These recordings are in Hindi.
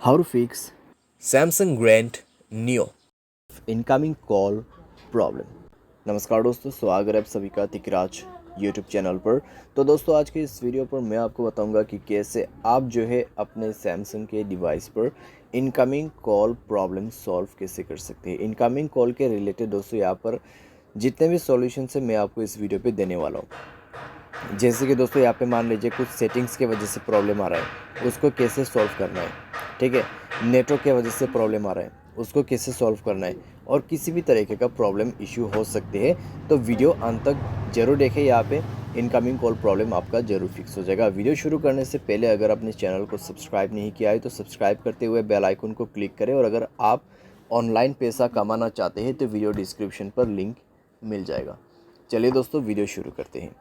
How to fix Samsung Grand Neo। Incoming call problem. नमस्कार दोस्तों, स्वागत है आप सभी का तिकराज यूट्यूब चैनल पर। तो दोस्तों, आज के इस वीडियो पर मैं आपको बताऊंगा कि कैसे आप जो है अपने सैमसंग के डिवाइस पर इनकमिंग कॉल प्रॉब्लम सॉल्व कैसे कर सकते हैं। इनकमिंग कॉल के रिलेटेड दोस्तों यहाँ पर जितने भी सॉल्यूशन है मैं आपको इस वीडियो पे देने वाला हूँ। जैसे कि दोस्तों यहाँ पे मान लीजिए कुछ सेटिंग्स के वजह से प्रॉब्लम आ रहा है, उसको कैसे सॉल्व करना है। ठीक है, नेटवर्क के वजह से प्रॉब्लम आ रहा है, उसको कैसे सॉल्व करना है, और किसी भी तरीके का प्रॉब्लम इशू हो सकते हैं। तो वीडियो अंत तक जरूर देखें, यहाँ पे इनकमिंग कॉल प्रॉब्लम आपका जरूर फिक्स हो जाएगा। वीडियो शुरू करने से पहले अगर अपने चैनल को सब्सक्राइब नहीं किया है तो सब्सक्राइब करते हुए बेल आइकन को क्लिक करें, और अगर आप ऑनलाइन पैसा कमाना चाहते हैं तो वीडियो डिस्क्रिप्शन पर लिंक मिल जाएगा। चलिए दोस्तों, वीडियो शुरू करते हैं।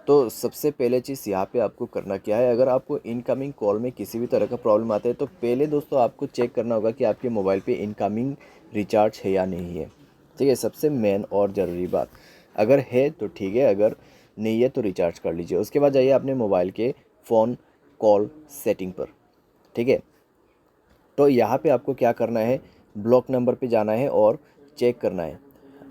तो सबसे पहले चीज़ यहाँ पे आपको करना क्या है, अगर आपको इनकमिंग कॉल में किसी भी तरह का प्रॉब्लम आता है तो पहले दोस्तों आपको चेक करना होगा कि आपके मोबाइल पे इनकमिंग रिचार्ज है या नहीं है। ठीक है, सबसे मेन और ज़रूरी बात, अगर है तो ठीक है, अगर नहीं है तो रिचार्ज कर लीजिए। उसके बाद जाइए अपने मोबाइल के फ़ोन कॉल सेटिंग पर। ठीक है, तो यहाँ पे आपको क्या करना है, ब्लॉक नंबर पे जाना है और चेक करना है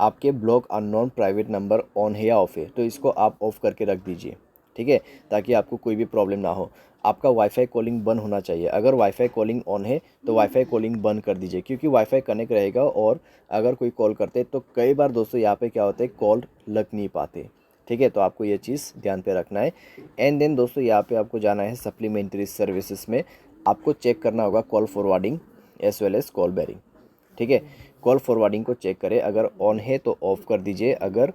आपके block unknown private number on है या ऑफ है। तो इसको आप ऑफ करके रख दीजिए। ठीक है, ताकि आपको कोई भी प्रॉब्लम ना हो। आपका वाईफाई कॉलिंग बंद होना चाहिए। अगर वाईफाई कॉलिंग ऑन है तो वाईफाई कॉलिंग बंद कर दीजिए, क्योंकि वाईफाई कनेक्ट रहेगा और अगर कोई कॉल करते तो कई बार दोस्तों यहाँ पे क्या होता है, कॉल लग नहीं पाते। ठीक है, तो आपको ये चीज़ ध्यान पे रखना है। एंड देन दोस्तों यहाँ पे आपको जाना है सप्लीमेंट्री सर्विसेज में। आपको चेक करना होगा call forwarding as well as call barring. ठीक है, कॉल फॉरवर्डिंग को चेक करें, अगर ऑन है तो ऑफ़ कर दीजिए। अगर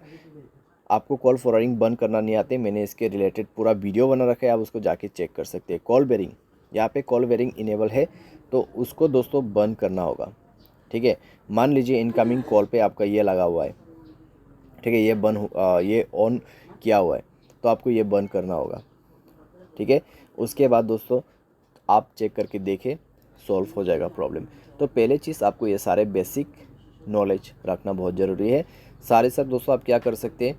आपको कॉल फॉरवर्डिंग बंद करना नहीं आते, मैंने इसके रिलेटेड पूरा वीडियो बना रखा है, आप उसको जाके चेक कर सकते हैं। कॉल बेरिंग, यहाँ पे कॉल बेरिंग इनेबल है तो उसको दोस्तों बंद करना होगा। ठीक है, मान लीजिए इनकमिंग कॉल पे आपका ये लगा हुआ है। ठीक है, ये ऑन किया हुआ है तो आपको ये बंद करना होगा। ठीक है, उसके बाद दोस्तों आप चेक करके देखें, सॉल्व हो जाएगा प्रॉब्लम। तो पहले चीज़ आपको ये सारे बेसिक नॉलेज रखना बहुत ज़रूरी है। सारे साथ दोस्तों आप क्या कर सकते हैं,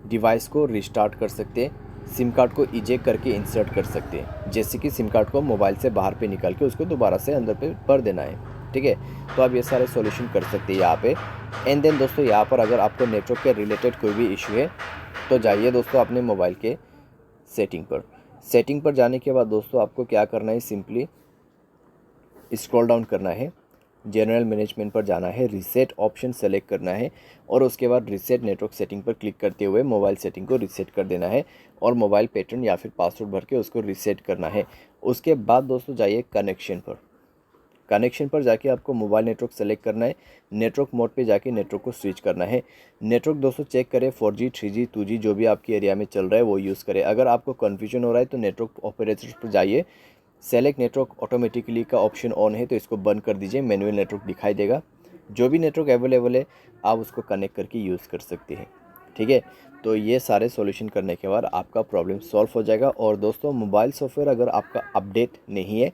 डिवाइस को रिस्टार्ट कर सकते हैं, सिम कार्ड को इजेक्ट करके इंसर्ट कर सकते हैं। जैसे कि सिम कार्ड को मोबाइल से बाहर पे निकाल के उसको दोबारा से अंदर पे भर देना है। ठीक है, तो आप ये सारे सॉल्यूशन कर सकते हैं यहाँ पे। एंड देन दोस्तों यहाँ पर अगर आपको नेटवर्क के रिलेटेड कोई भी इशू है तो जाइए दोस्तों अपने मोबाइल के सेटिंग पर जाने के बाद दोस्तों आपको क्या करना है, सिंपली स्क्रॉल डाउन करना है, जनरल मैनेजमेंट पर जाना है, रीसेट ऑप्शन सेलेक्ट करना है, और उसके बाद रीसेट नेटवर्क सेटिंग पर क्लिक करते हुए मोबाइल सेटिंग को रीसेट कर देना है, और मोबाइल पैटर्न या फिर पासवर्ड भर के उसको रीसेट करना है। उसके बाद दोस्तों जाइए कनेक्शन पर जाके आपको मोबाइल नेटवर्क सेलेक्ट करना है, नेटवर्क मोड पे जाके नेटवर्क को स्विच करना है। नेटवर्क दोस्तों चेक करें 4G 3G 2G जो भी आपके एरिया में चल रहा है वो यूज़ करें। अगर आपको कन्फ्यूजन हो रहा है तो नेटवर्क ऑपरेटर्स पर जाइए, सेलेक्ट नेटवर्क ऑटोमेटिकली का ऑप्शन ऑन है तो इसको बंद कर दीजिए, मैनुअल नेटवर्क दिखाई देगा। जो भी नेटवर्क अवेलेबल है आप उसको कनेक्ट करके यूज़ कर सकते हैं। ठीक है, तो ये सारे सॉल्यूशन करने के बाद आपका प्रॉब्लम सॉल्व हो जाएगा। और दोस्तों मोबाइल सॉफ्टवेयर अगर आपका अपडेट नहीं है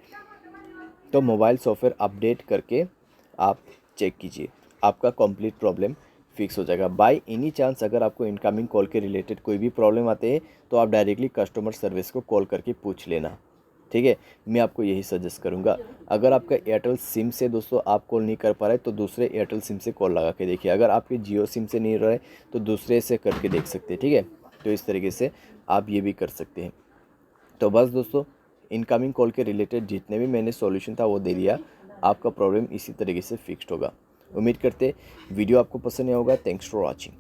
तो मोबाइल सॉफ्टवेयर अपडेट करके आप चेक कीजिए, आपका कंप्लीट प्रॉब्लम फिक्स हो जाएगा। बाय एनी चांस अगर आपको इनकमिंग कॉल के रिलेटेड कोई भी प्रॉब्लम आते हैं तो आप डायरेक्टली कस्टमर सर्विस को कॉल करके पूछ लेना। ठीक है, मैं आपको यही सजेस्ट करूंगा। अगर आपका एयरटेल सिम से दोस्तों आप कॉल नहीं कर पा रहे तो दूसरे एयरटेल सिम से कॉल लगा के देखिए। अगर आपके जियो सिम से नहीं रहे तो दूसरे से करके देख सकते हैं। ठीक है, तो इस तरीके से आप ये भी कर सकते हैं। तो बस दोस्तों, इनकमिंग कॉल के रिलेटेड जितने भी मैंने सॉल्यूशन था वो दे दिया, आपका प्रॉब्लम इसी तरीके से फिक्स्ड होगा। उम्मीद करते वीडियो आपको पसंद आया होगा। Thanks for watching.